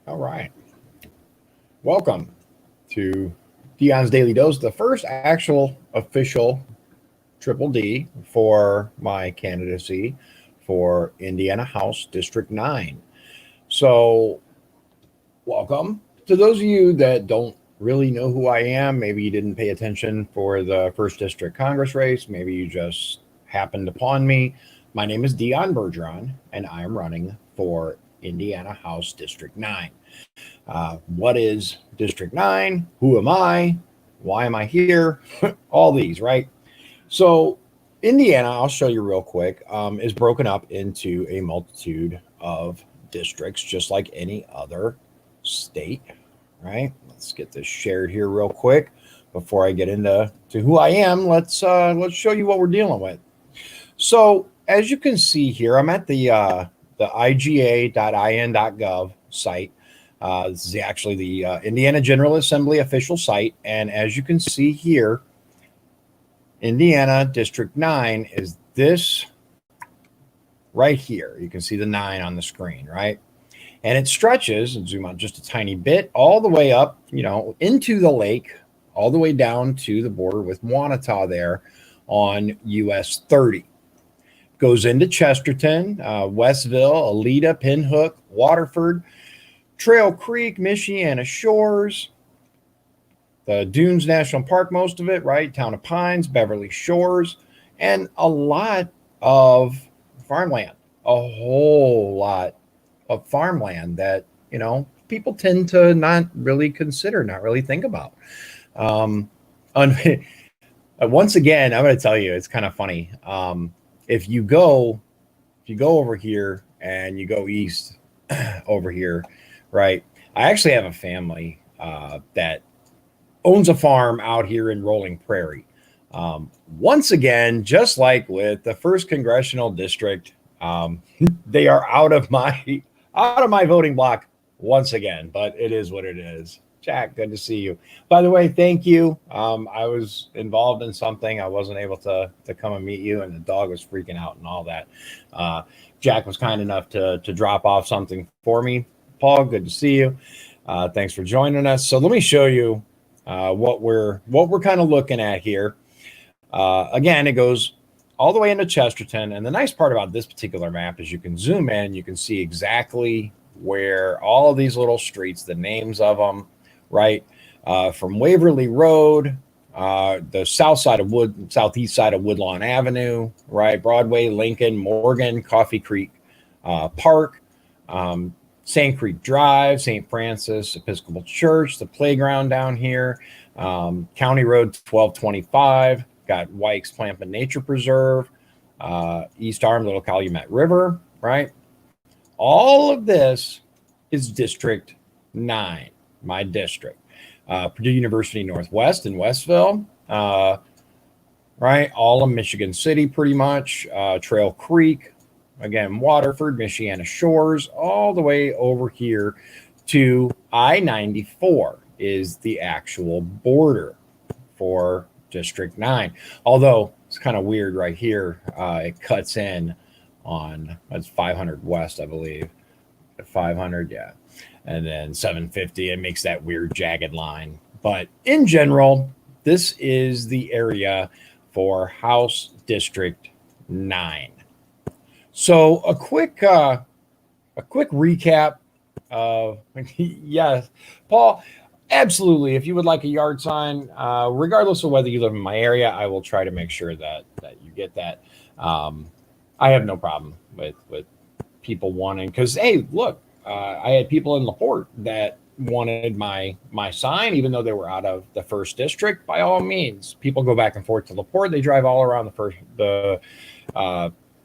All right. Welcome to Dion's Daily Dose, the first actual official Triple D for my candidacy for Indiana House District 9. So, welcome. To those of you that don't really know who I am, maybe you didn't pay attention for the first district Congress race, maybe you just happened upon me. My name is Dion Bergeron, and I am running for Indiana House District 9. What is District 9? Who am I? Why am I here? All these, right? So, Indiana, I'll show you real quick, is broken up into a multitude of districts, just like any other state, right? Let's get this shared here real quick before I get into who I am. Let's show you what we're dealing with. So, as you can see here, I'm at the iga.in.gov site. This is actually the Indiana General Assembly official site. And as you can see here, Indiana District 9 is this right here. You can see the 9 on the screen, right? And it stretches, and zoom out just a tiny bit, all the way up, into the lake, all the way down to the border with Wanata there on US 30. Goes into Chesterton, Westville, Aleta, Pinhook, Waterford, Trail Creek, Michiana Shores, the Dunes National Park, most of it, right? Town of Pines, Beverly Shores, and a lot of farmland, a whole lot of farmland that, people tend to not really consider, not really think about. Once again, I'm going to tell you, it's kind of funny. If you go over here and you go east over here, right? I actually have a family that owns a farm out here in Rolling Prairie. Once again, just like with the first congressional district, they are out of my voting block once again. But it is what it is. Jack, good to see you. By the way, thank you. I was involved in something. I wasn't able to come and meet you, and the dog was freaking out and all that. Jack was kind enough to drop off something for me. Paul, good to see you. Thanks for joining us. So let me show you what we're kind of looking at here. Again, it goes all the way into Chesterton, and the nice part about this particular map is you can zoom in, you can see exactly where all of these little streets, the names of them, right? From Waverly Road, the southeast side of Woodlawn Avenue, right? Broadway, Lincoln, Morgan, Coffee Creek Park, Sand Creek Drive, St. Francis Episcopal Church, the playground down here, County Road 1225, got Wykes Plampin Nature Preserve, East Arm, Little Calumet River, right? All of this is District 9, my district. Purdue University Northwest in Westville, right? All of Michigan City, pretty much. Trail Creek, again, Waterford, Michiana Shores, all the way over here to I-94 is the actual border for District 9. Although it's kind of weird right here. It cuts in on, that's 500 West, I believe. 500, yeah. And then 750, it makes that weird jagged line. But in general, this is the area for House District 9. So a quick recap of yes, Paul, absolutely. If you would like a yard sign, regardless of whether you live in my area, I will try to make sure that you get that. I have no problem with people wanting, because hey, look, I had people in LaPorte that wanted my sign, even though they were out of the first district. By all means, people go back and forth to LaPorte. They drive all around the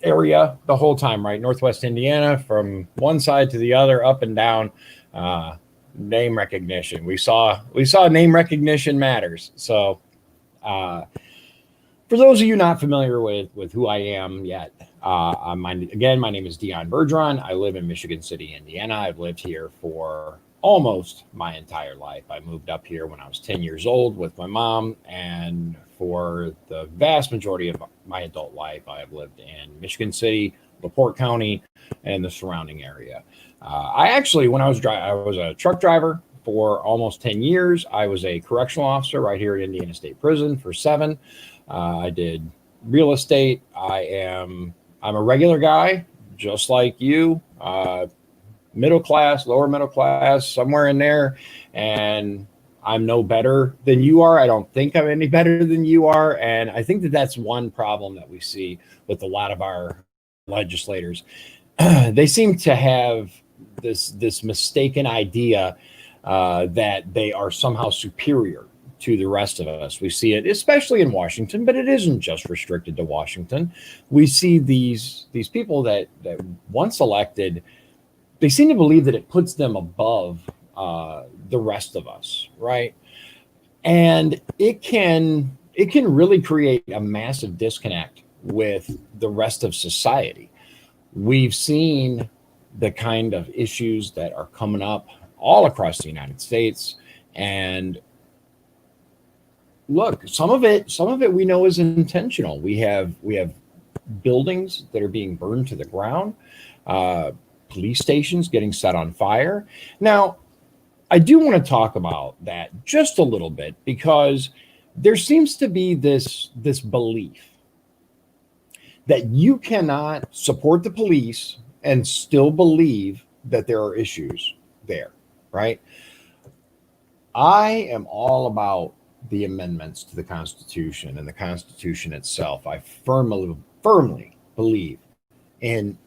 area the whole time, right? Northwest Indiana, from one side to the other, up and down. Name recognition. We saw name recognition matters. So for those of you not familiar with who I am yet, my name is Dion Bergeron. I live in Michigan City, Indiana. I've lived here for almost my entire life. I moved up here when I was 10 years old with my mom, and for the vast majority of my adult life, I have lived in Michigan City, LaPorte County and the surrounding area. I actually, when I was a truck driver for almost 10 years. I was a correctional officer right here at Indiana State Prison for 7. I did real estate. I'm a regular guy, just like you, middle class, lower middle class, somewhere in there. And I'm no better than you are. I don't think I'm any better than you are. And I think that that's one problem that we see with a lot of our legislators. They seem to have this mistaken idea that they are somehow superior to the rest of us. We see it especially in Washington, but it isn't just restricted to Washington. We see these people that once elected, they seem to believe that it puts them above the rest of us, right? And it can really create a massive disconnect with the rest of society. We've seen the kind of issues that are coming up all across the United States, and look, some of it we know is intentional. We have buildings that are being burned to the ground, police stations getting set on fire. Now, I do want to talk about that just a little bit, because there seems to be this belief that you cannot support the police and still believe that there are issues there, right? I am all about the amendments to the Constitution and the Constitution itself. I firmly believe in,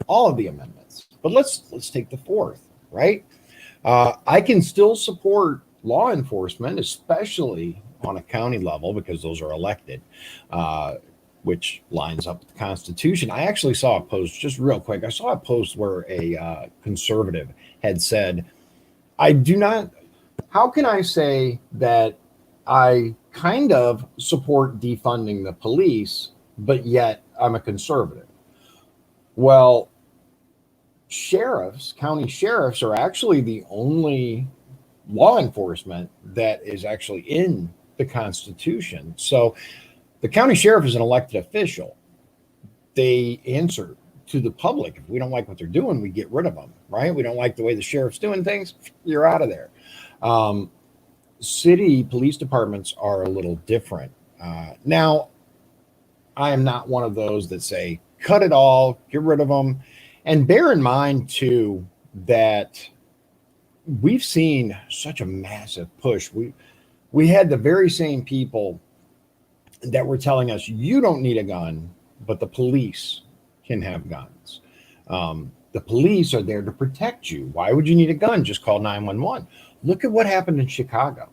all of the amendments. But let's take the 4th, right? I can still support law enforcement, especially on a county level, because those are elected, which lines up with the Constitution. I actually saw a post, just real quick. I saw a post where a conservative had said, how can I say that I kind of support defunding the police, but yet I'm a conservative? Well, county sheriffs are actually the only law enforcement that is actually in the Constitution. So the county sheriff is an elected official. They answer to the public. If we don't like what they're doing, we get rid of them, right? We don't like the way the sheriff's doing things, you're out of there. City police departments are a little different. Now, I am not one of those that say, cut it all, get rid of them. And bear in mind, too, that we've seen such a massive push. We had the very same people that were telling us, you don't need a gun, but the police can have guns. The police are there to protect you. Why would you need a gun? Just call 911. Look at what happened in Chicago.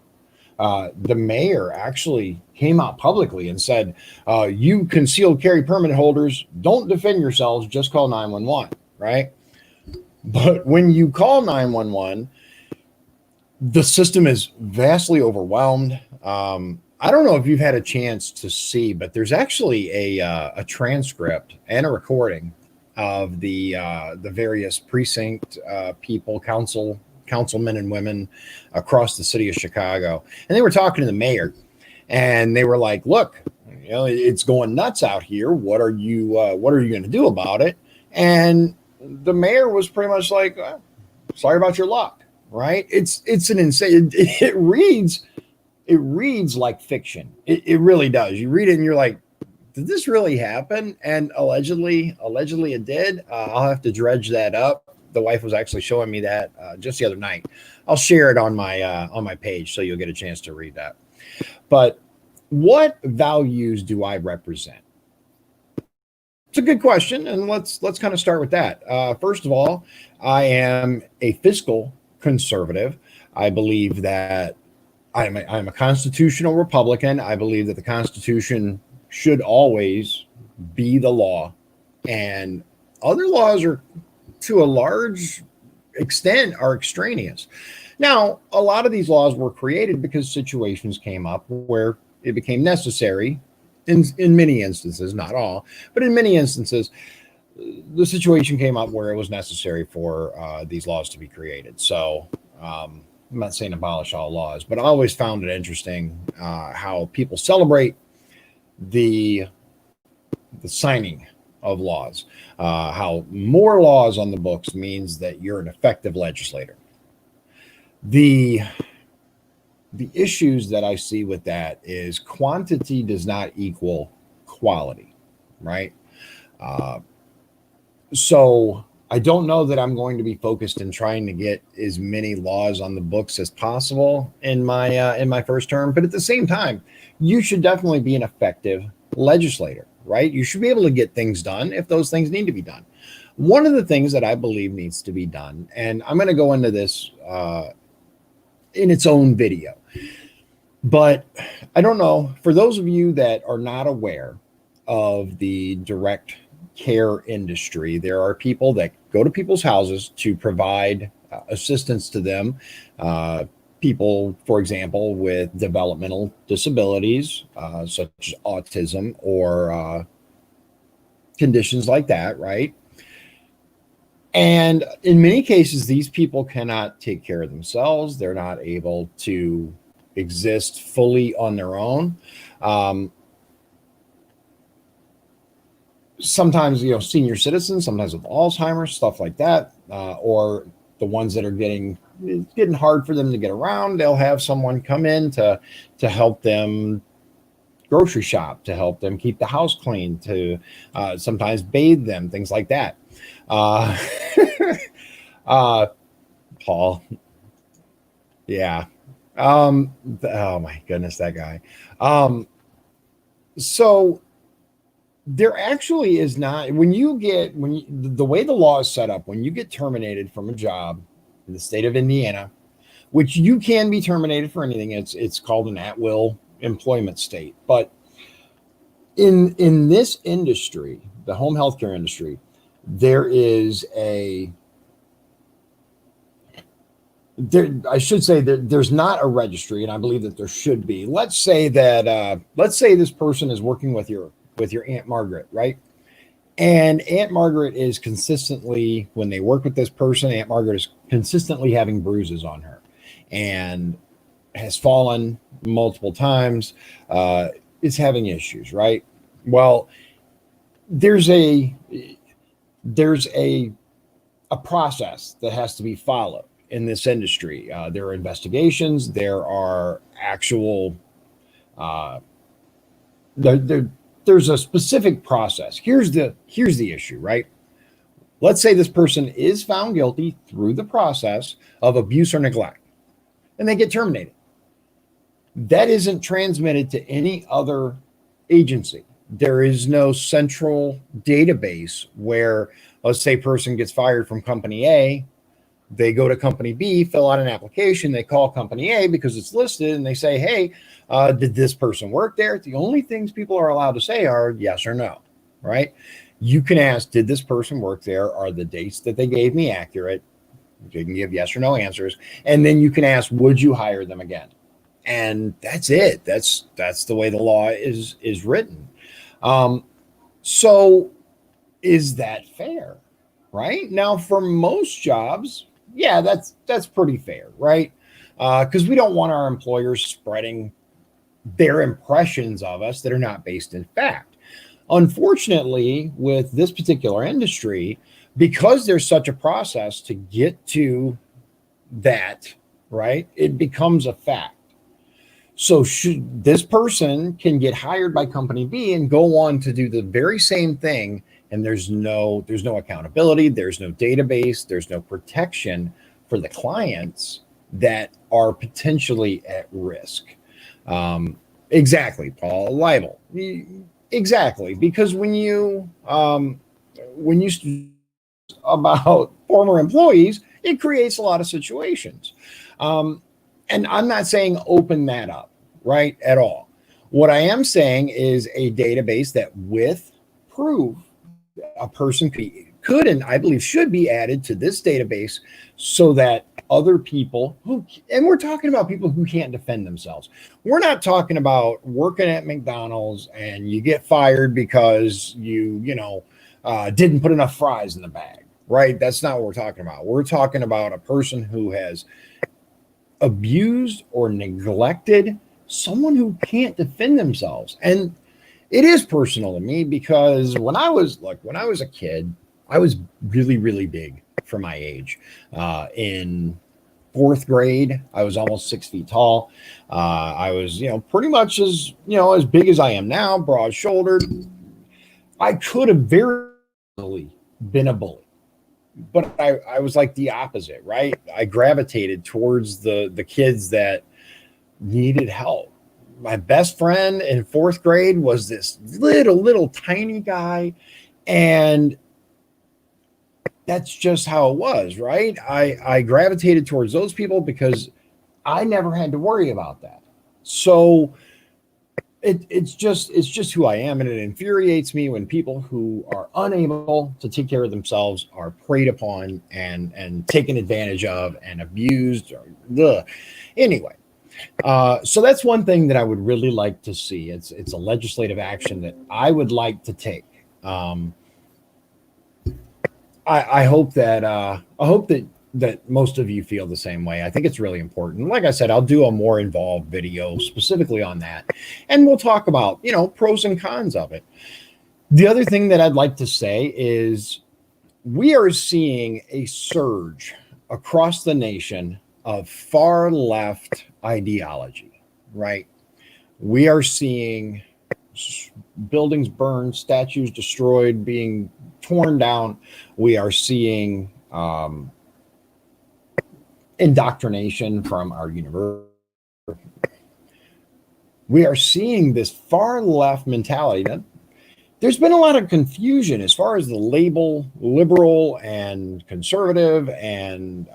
The mayor actually came out publicly and said, you concealed carry permit holders, don't defend yourselves, just call 911, right? But when you call 911, the system is vastly overwhelmed. I don't know if you've had a chance to see, but there's actually a transcript and a recording of the various precinct people, councilmen and women across the city of Chicago. And they were talking to the mayor, and they were like, look, it's going nuts out here. What are you going to do about it? And the mayor was pretty much like, sorry about your luck, right? It's an insane, it reads like fiction. It really does. You read it and you're like, did this really happen? And allegedly it did. I'll have to dredge that up. The wife was actually showing me that just the other night. I'll share it on my page so you'll get a chance to read that. But what values do I represent? It's a good question, and let's kind of start with that. First of all, I am a fiscal conservative. I believe that I'm a constitutional Republican. I believe that the Constitution should always be the law, and other laws are, to a large extent, are extraneous. Now, a lot of these laws were created because situations came up where it became necessary. In many instances, not all, but in many instances, the situation came up where it was necessary for these laws to be created. So I'm not saying abolish all laws, but I always found it interesting how people celebrate the signing of laws. How more laws on the books means that you're an effective legislator. The the issues that I see with that is quantity does not equal quality, right? Uh, so I don't know that I'm going to be focused in trying to get as many laws on the books as possible in my first term. But at the same time, you should definitely be an effective legislator, right? You should be able to get things done if those things need to be done. One of the things that I believe needs to be done, and I'm going to go into this in its own video, but I don't know, for those of you that are not aware of the direct care industry, there are people that go to people's houses to provide assistance to them. People, for example, with developmental disabilities, such as autism or conditions like that, right? And in many cases, these people cannot take care of themselves. They're not able to exist fully on their own. Sometimes, senior citizens, sometimes with Alzheimer's, stuff like that, or the ones that are it's getting hard for them to get around, they'll have someone come in to help them grocery shop, to help them keep the house clean, to sometimes bathe them, things like that. Uh, Paul, yeah. Oh my goodness, that guy. So there actually is not, the way the law is set up, when you get terminated from a job in the state of Indiana, which you can be terminated for anything, it's called an at-will employment state. But in this industry, the home healthcare industry, there is I should say that there's not a registry, and I believe that there should be. Let's say this person is working with your Aunt Margaret, right? And Aunt Margaret is consistently, when they work with this person, Aunt Margaret is consistently having bruises on her and has fallen multiple times, is having issues, right? Well, there's a process that has to be followed in this industry. There are investigations. There are actual. There's a specific process. Here's the issue, right? Let's say this person is found guilty through the process of abuse or neglect, and they get terminated. That isn't transmitted to any other agency. There is no central database where, let's say, person gets fired from company A, they go to company B, fill out an application, they call company A because it's listed, and they say, hey, did this person work there? The only things people are allowed to say are yes or no, right? You can ask, did this person work there? Are the dates that they gave me accurate? You can give yes or no answers. And then you can ask, would you hire them again? And that's it. That's the way the law is written. So is that fair? Right? Now, for most jobs, yeah, that's pretty fair, right? Because we don't want our employers spreading their impressions of us that are not based in fact. Unfortunately, with this particular industry, because there's such a process to get to that, right, it becomes a fact. So this person can get hired by company B and go on to do the very same thing, and there's no accountability, there's no database, there's no protection for the clients that are potentially at risk. Exactly, Paul. Libel. Exactly, because when you about former employees, it creates a lot of situations. And I'm not saying open that up, right, at all. What I am saying is a database that with proof a person could and I believe should be added to this database so that other people and we're talking about people who can't defend themselves. We're not talking about working at McDonald's and you get fired because you didn't put enough fries in the bag, right? That's not what we're talking about. We're talking about a person who has abused or neglected someone who can't defend themselves. And It is personal to me because when I was a kid, I was really, really big for my age. In fourth grade, I was almost 6 feet tall. I was, pretty much as as big as I am now, broad shouldered. I could have very easily been a bully, but I was like the opposite, right? I gravitated towards the kids that needed help. My best friend in fourth grade was this little tiny guy, and that's just how it was, right? I gravitated towards those people because I never had to worry about that. So it's just who I am, and it infuriates me when people who are unable to take care of themselves are preyed upon and taken advantage of and abused. Or, ugh. Anyway, so that's one thing that I would really like to see. It's a legislative action that I would like to take. Um, I hope that most of you feel the same way. I think it's really important. Like I said, I'll do a more involved video specifically on that, and we'll talk about pros and cons of it. The other thing that I'd like to say is we are seeing a surge across the nation of far left ideology, right? We are seeing buildings burned, statues destroyed, being torn down. We are seeing indoctrination from our university. We are seeing this far left mentality. That there's been a lot of confusion as far as the label liberal and conservative and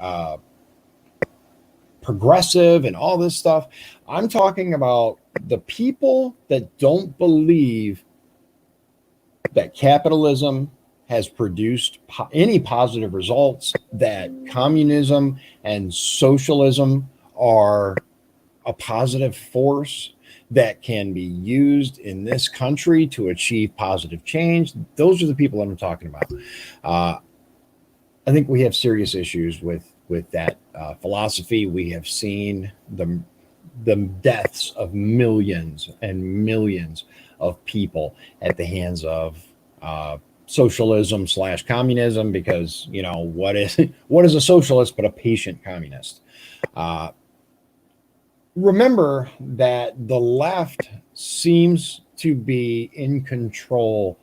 progressive and all this stuff. I'm talking about the people that don't believe that capitalism has produced any positive results, that communism and socialism are a positive force that can be used in this country to achieve positive change. Those are the people that I'm talking about. I think we have serious issues with that philosophy. We have seen the deaths of millions and millions of people at the hands of socialism / communism, because what is a socialist but a patient communist? Remember that the left seems to be in control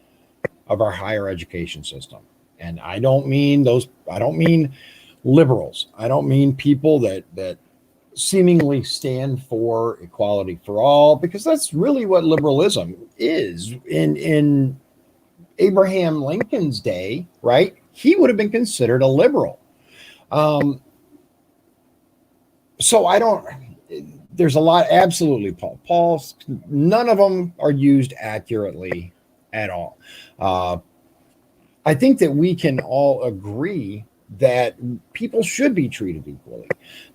of our higher education system, and I don't mean liberals. I don't mean people that seemingly stand for equality for all, because that's really what liberalism is. In Abraham Lincoln's day, right? He would have been considered a liberal. So I don't. There's a lot. Absolutely, Paul. None of them are used accurately at all. I think that we can all agree that people should be treated equally.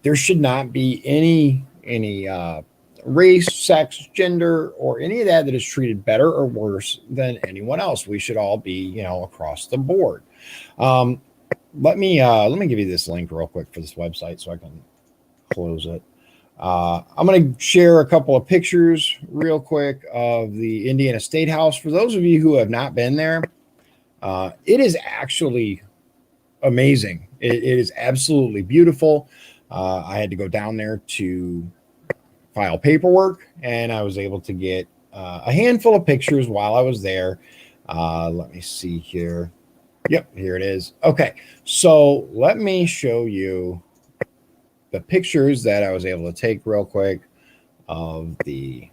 There should not be any race, sex, gender, or any of that is treated better or worse than anyone else. We should all be, across the board. Let me give you this link real quick for this website so I can close it. I'm going to share a couple of pictures real quick of the Indiana State House. For those of you who have not been there, it is actually amazing. It is absolutely beautiful. I had to go down there to file paperwork, and I was able to get a handful of pictures while I was there. Let me see here. Yep, here it is. Okay, so let me show you the pictures that I was able to take real quick of the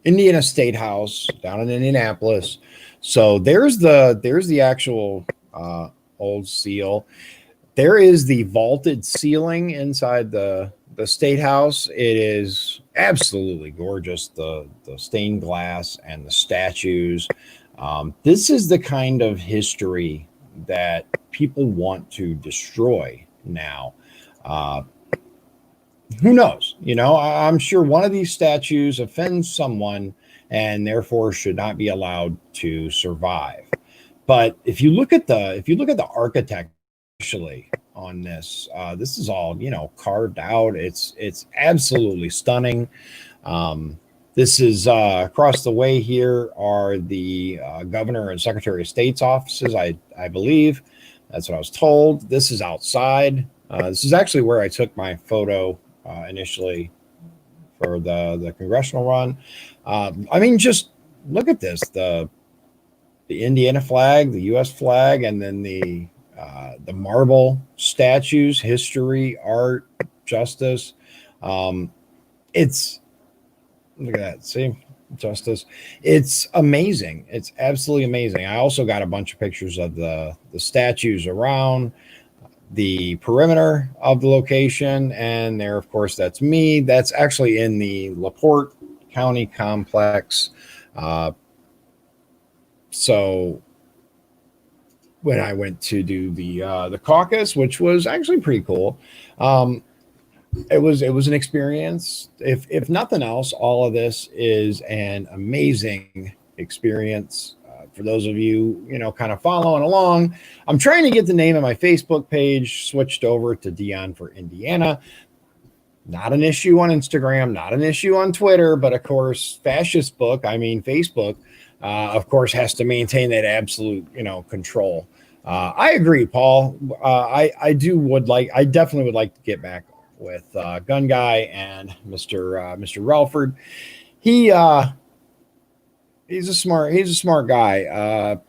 Indiana State House down in Indianapolis. So there's the actual old seal. There is the vaulted ceiling inside the State House. It is absolutely gorgeous. The stained glass and the statues. This is the kind of history that people want to destroy now. Who knows? I'm sure one of these statues offends someone and therefore should not be allowed to survive. But if you look at the architect actually on this, this is all carved out. It's absolutely stunning. This is across the way here are the governor and secretary of state's offices, I believe. That's what I was told. This is outside. This is actually where I took my photo initially for the congressional run. I mean, just look at this: the Indiana flag, the U.S. flag, and then the marble statues, history, art, justice. It's Look at that. See, justice. It's amazing. It's absolutely amazing. I also got a bunch of pictures of the statues around the perimeter of the location, and there, of course, that's me. That's actually in the LaPorte County complex. So when I went to do the caucus, which was actually pretty cool, it was an experience. If nothing else, all of this is an amazing experience. For those of you, kind of following along, I'm trying to get the name of my Facebook page switched over to Dion for Indiana. Not an issue on Instagram, not an issue on Twitter, but of course, fascist book. I mean, Facebook, of course, has to maintain that absolute, control. I agree, Paul. I definitely would like to get back with Gun Guy and Mr. Relford. He's a smart guy.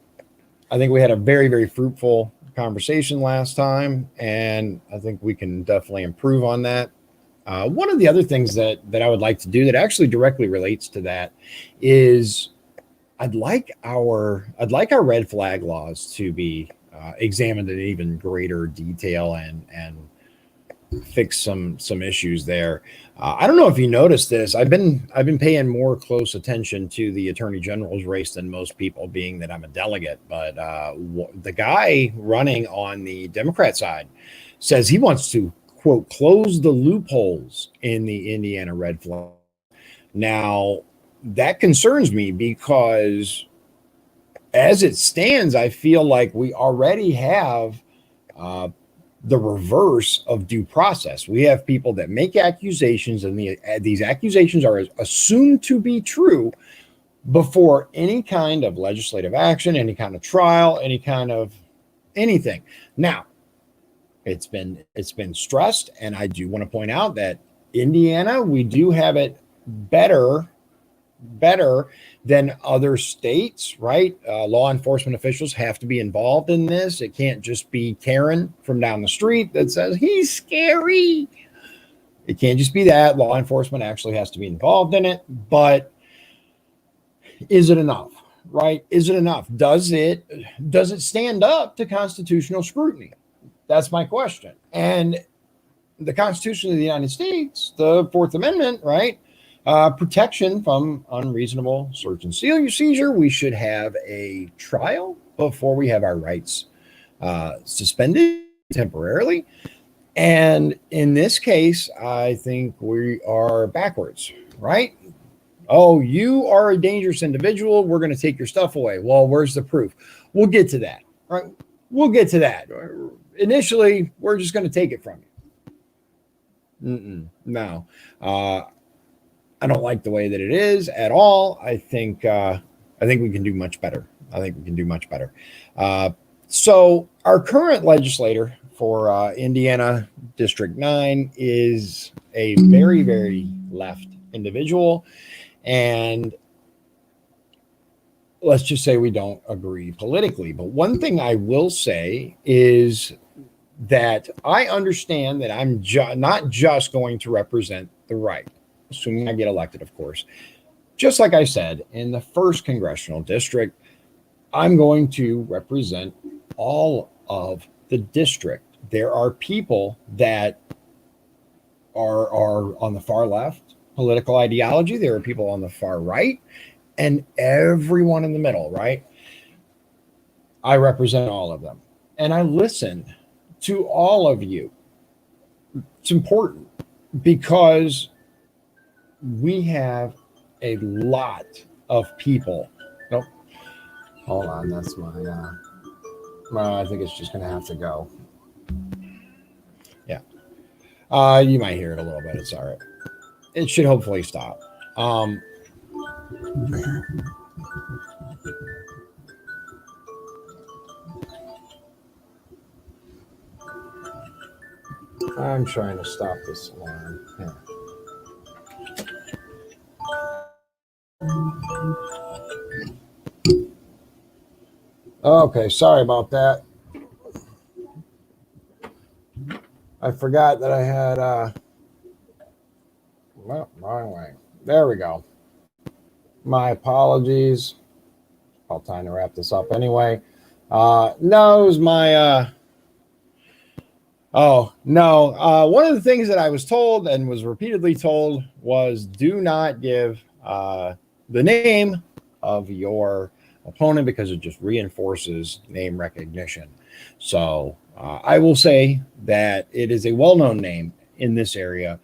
I think we had a very, very fruitful conversation last time, and I think we can definitely improve on that. One of the other things that I would like to do that actually directly relates to that is I'd like our red flag laws to be examined in even greater detail and fix some issues there. I don't know if you noticed this. I've been paying more close attention to the attorney general's race than most people, being that I'm a delegate. But the guy running on the Democrat side says he wants to, quote, close the loopholes in the Indiana red flag. Now, that concerns me because as it stands, I feel like we already have the reverse of due process. We have people that make accusations, and these accusations are assumed to be true before any kind of legislative action, any kind of trial, any kind of anything. Now, it's been stressed, and I do want to point out that Indiana, we do have it better than other states, right? Law enforcement officials have to be involved in this. It can't just be Karen from down the street that says he's scary. It can't just be that. Law enforcement actually has to be involved in it. But is it enough, right? Is it enough? Does it stand up to constitutional scrutiny? That's my question. And the Constitution of the United States, the Fourth Amendment, right? Protection from unreasonable search and seizure. We should have a trial before we have our rights suspended temporarily. And in this case, I think we are backwards, right? Oh, you are a dangerous individual. We're going to take your stuff away. Well, where's the proof? We'll get to that, right? We'll get to that. Initially, we're just going to take it from you. No. I don't like the way that it is at all. I think we can do much better. So our current legislator for Indiana District 9 is a very, very left individual. And let's just say we don't agree politically. But one thing I will say is that I understand that I'm not just going to represent the right, assuming I get elected, of course. Just like I said, in the first congressional district, I'm going to represent all of the district. There are people that are on the far left political ideology. There are people on the far right, and everyone in the middle, right? I represent all of them, and I listen to all of you. It's important because we have a lot of people. Nope. Hold on. That's my, I think it's just going to have to go. Yeah. You might hear it a little bit. It's all right. It should hopefully stop. I'm trying to stop this alarm. Here. Okay, sorry about that. I forgot that I had well, wrong way. There we go. My apologies. About time to wrap this up anyway. No, it was my oh no. One of the things that I was told and was repeatedly told was do not give the name of your opponent because it just reinforces name recognition. So I will say that it is a well-known name in this area.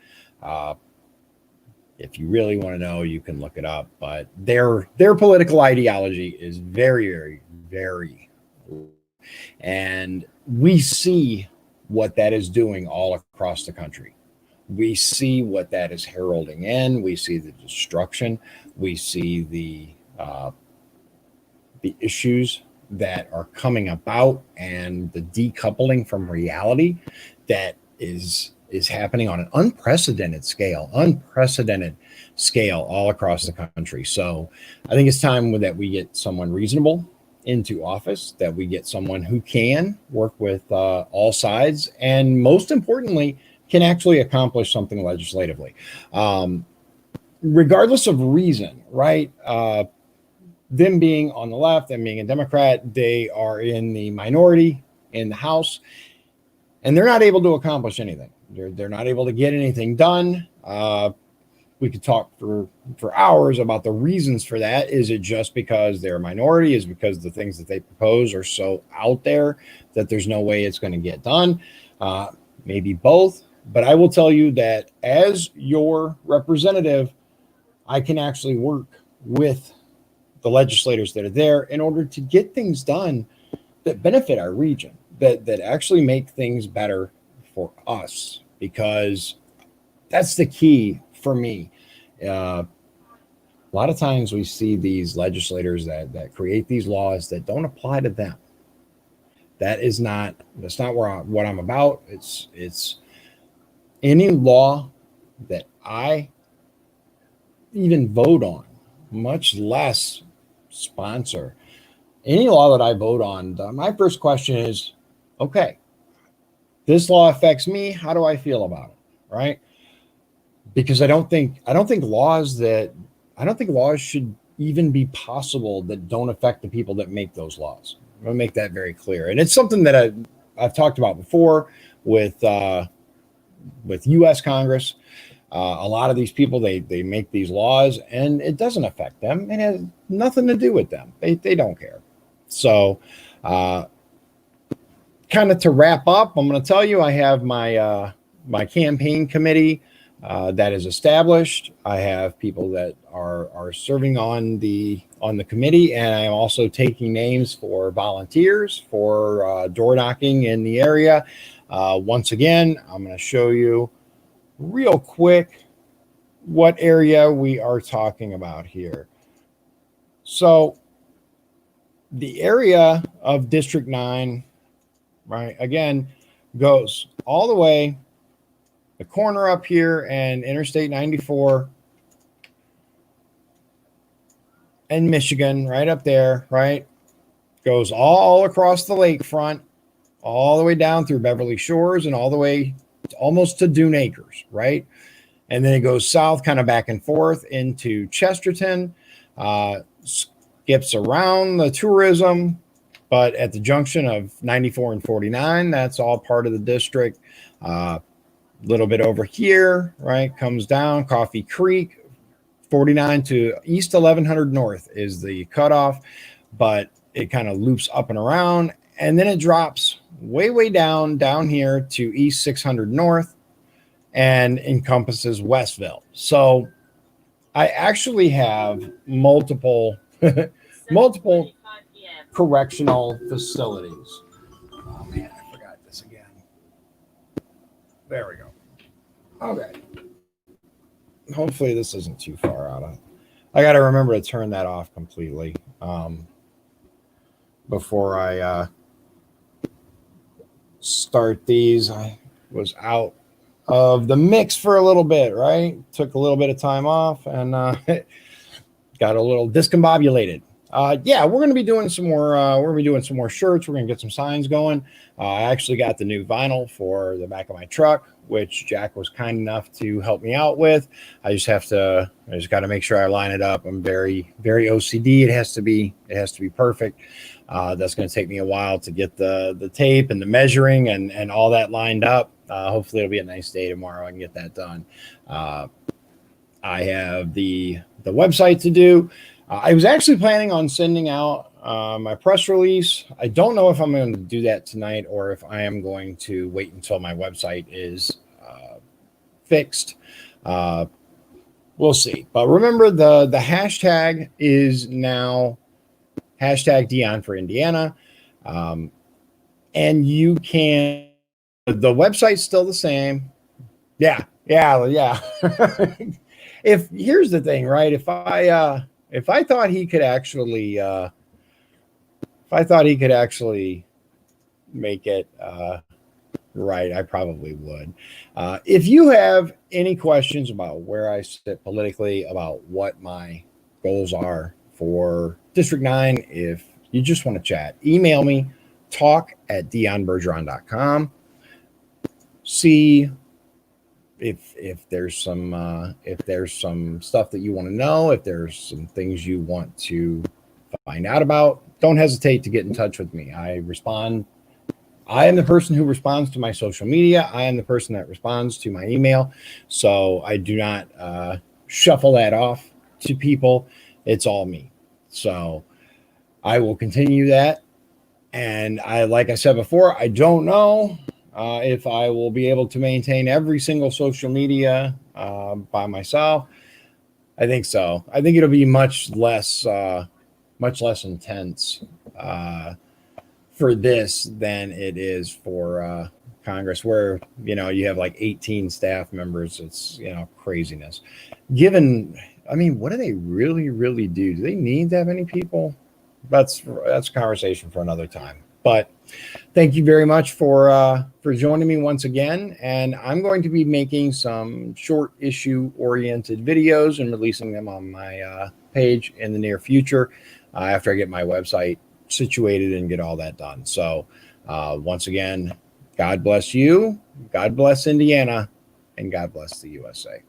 If you really want to know, you can look it up. But their political ideology is very, very, very, and we see what that is doing all across the country. We see what that is heralding in. We see the destruction. We see the issues that are coming about and the decoupling from reality that is happening on an unprecedented scale all across the country. So I think it's time that we get someone reasonable into office, that we get someone who can work with all sides, and most importantly, can actually accomplish something legislatively, regardless of reason, right? Them being on the left, them being a Democrat, they are in the minority in the House, and they're not able to accomplish anything. They're not able to get anything done. We could talk for hours about the reasons for that. Is it just because they're a minority? Is it because the things that they propose are so out there that there's no way it's going to get done? Maybe both. But I will tell you that as your representative, I can actually work with the legislators that are there in order to get things done that benefit our region, that actually make things better for us, because that's the key for me. A lot of times we see these legislators that create these laws that don't apply to them. That's not what I'm about. It's any law that I even vote on, much less sponsor. Any law that I vote on, my first question is, okay, this law affects me. How do I feel about it? Right? Because I don't think laws should even be possible that don't affect the people that make those laws. I'm going to make that very clear. And it's something that I've talked about before with U.S. Congress. A lot of these people, they make these laws and it doesn't affect them. It has nothing to do with them. They don't care. So kind of to wrap up, I'm going to tell you I have my my campaign committee that is established. I have people that are serving on the committee, and I am also taking names for volunteers for door knocking in the area. Once again, I'm going to show you real quick what area we are talking about here. So the area of District 9, right, again, goes all the way the corner up here and Interstate 94 and Michigan, right up there, right, goes all across the lakefront, all the way down through Beverly Shores and all the way almost to Dune Acres, right? And then it goes south, kind of back and forth into Chesterton, skips around the tourism, but at the junction of 94 and 49, that's all part of the district. Little bit over here, right, comes down Coffee Creek, 49 to East 1100 North is the cutoff, but it kind of loops up and around, and then it drops way down here to East 600 North and encompasses Westville. So I actually have multiple correctional facilities. Oh man, I forgot this again. There we go. Okay. Hopefully this isn't too far out I got to remember to turn that off completely before I start these. I was out of the mix for a little bit, right? Took a little bit of time off and got a little discombobulated. Yeah, we're gonna be doing some more. We're gonna be doing some more shirts. We're gonna get some signs going. I actually got the new vinyl for the back of my truck, which Jack was kind enough to help me out with. I just got to make sure I line it up. I'm very, very OCD. It has to be perfect. That's going to take me a while to get the tape and the measuring and all that lined up. Hopefully, it'll be a nice day tomorrow. I can get that done. I have the website to do. I was actually planning on sending out my press release. I don't know if I'm going to do that tonight or if I am going to wait until my website is fixed. We'll see. But remember, the hashtag is now hashtag Dion for Indiana. And you can, the website's still the same. Yeah. If here's the thing, right? If I thought he could actually make it right, I probably would. If you have any questions about where I sit politically, about what my goals are for District 9, if you just want to chat, email me, talk@dionbergeron.com. See if there's some stuff that you want to know, if there's some things you want to find out about, don't hesitate to get in touch with me. I respond. I am the person who responds to my social media. I am the person that responds to my email. So I do not shuffle that off to people. It's all me. So I will continue that. And like I said before, I don't know if I will be able to maintain every single social media by myself. I think so. I think it'll be much less intense for this than it is for Congress, where you have like 18 staff members. It's craziness. What do they really do? Do they need that many people? That's a conversation for another time. But thank you very much for joining me once again. And I'm going to be making some short issue oriented videos and releasing them on my page in the near future after I get my website situated and get all that done. So once again, God bless you, God bless Indiana, and God bless the USA.